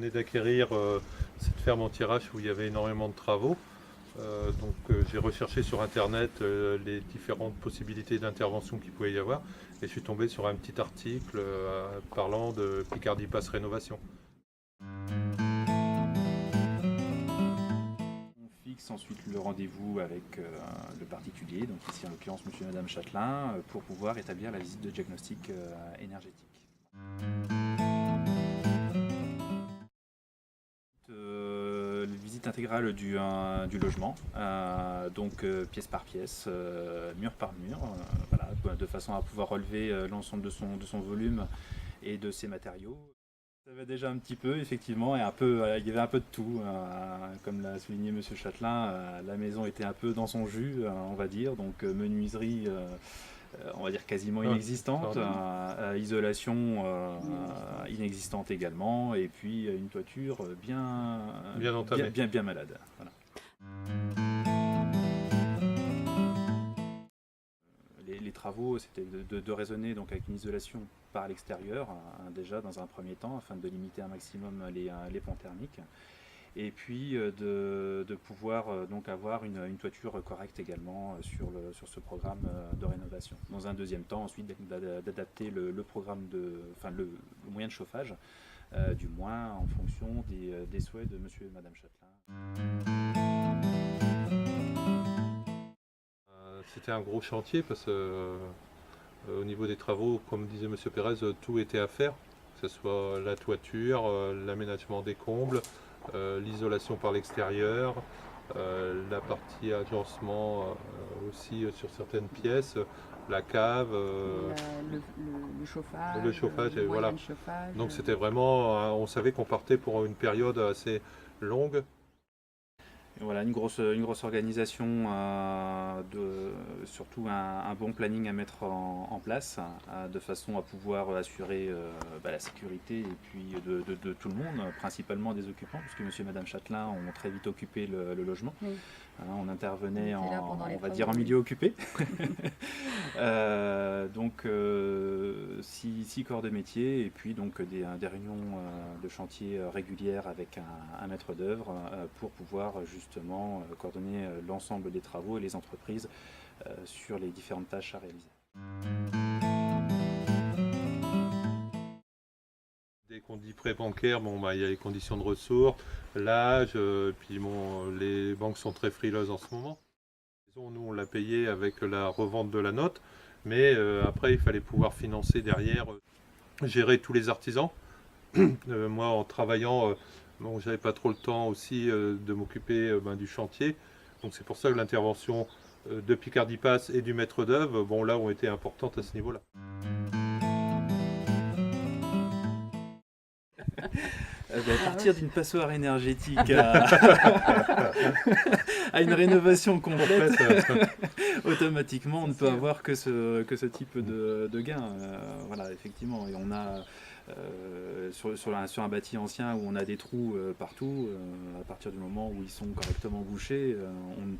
venait d'acquérir cette ferme en Thiérache où il y avait énormément de travaux. J'ai recherché sur internet les différentes possibilités d'intervention qu'il pouvait y avoir et je suis tombé sur un petit article parlant de Picardie Pass Rénovation. On fixe ensuite le rendez-vous avec le particulier, donc ici en l'occurrence monsieur et madame Châtelain, pour pouvoir établir la visite de diagnostic énergétique. Visite intégrale du logement, donc pièce par pièce, mur par mur, voilà, de façon à pouvoir relever l'ensemble de son volume et de ses matériaux. Ça va déjà un petit peu, effectivement, et il y avait un peu de tout. Comme l'a souligné monsieur Châtelain, la maison était un peu dans son jus, on va dire, donc menuiserie on va dire quasiment inexistante, isolation inexistante également, et puis une toiture bien malade. Voilà. Les travaux, c'était de raisonner donc avec une isolation par l'extérieur, déjà dans un premier temps, afin de limiter un maximum les ponts thermiques. Et puis de pouvoir donc avoir une toiture correcte également sur ce programme de rénovation. Dans un deuxième temps, ensuite, d'adapter le programme le moyen de chauffage, du moins en fonction des souhaits de monsieur et madame Châtelain. C'était un gros chantier parce que au niveau des travaux, comme disait monsieur Pérez, tout était à faire, que ce soit la toiture, l'aménagement des combles, l'isolation par l'extérieur, la partie agencement aussi sur certaines pièces, la cave, le chauffage, le chauffage, le et moyen voilà. de chauffage. Donc c'était vraiment, on savait qu'on partait pour une période assez longue. Et voilà, une grosse organisation, surtout un bon planning à mettre en place, de façon à pouvoir assurer la sécurité et puis de tout le monde, principalement des occupants, puisque monsieur et madame Châtelain ont très vite occupé le logement. Oui. On intervenait on va dire en milieu occupé. Donc 6 corps de métier et puis donc des réunions de chantier régulières avec un maître d'œuvre pour pouvoir justement coordonner l'ensemble des travaux et les entreprises sur les différentes tâches à réaliser. Dès qu'on dit prêt bancaire, il y a les conditions de ressources, l'âge, puis les banques sont très frileuses en ce moment. Nous, on l'a payé avec la revente de la note, mais après, il fallait pouvoir financer derrière, gérer tous les artisans. Moi, en travaillant, j'avais pas trop le temps aussi de m'occuper du chantier. Donc c'est pour ça que l'intervention de Picardie Pass et du maître d'œuvre, là, ont été importantes à ce niveau-là. À partir d'une passoire énergétique à une rénovation complète, automatiquement on ne peut avoir que ce type de gain. Voilà, effectivement. Et on a sur un bâti ancien où on a des trous partout, à partir du moment où ils sont correctement bouchés, on ne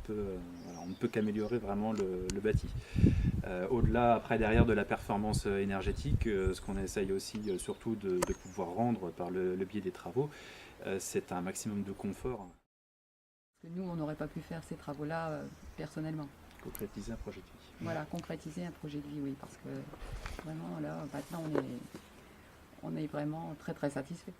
peut qu'améliorer vraiment le bâti. Au-delà, après, derrière de la performance énergétique, ce qu'on essaye aussi surtout de pouvoir rendre par le biais des travaux, c'est un maximum de confort. Parce que nous, on n'aurait pas pu faire ces travaux-là personnellement. Concrétiser un projet de vie. Voilà, concrétiser un projet de vie, oui, parce que vraiment, là, maintenant, on est vraiment très, très satisfait.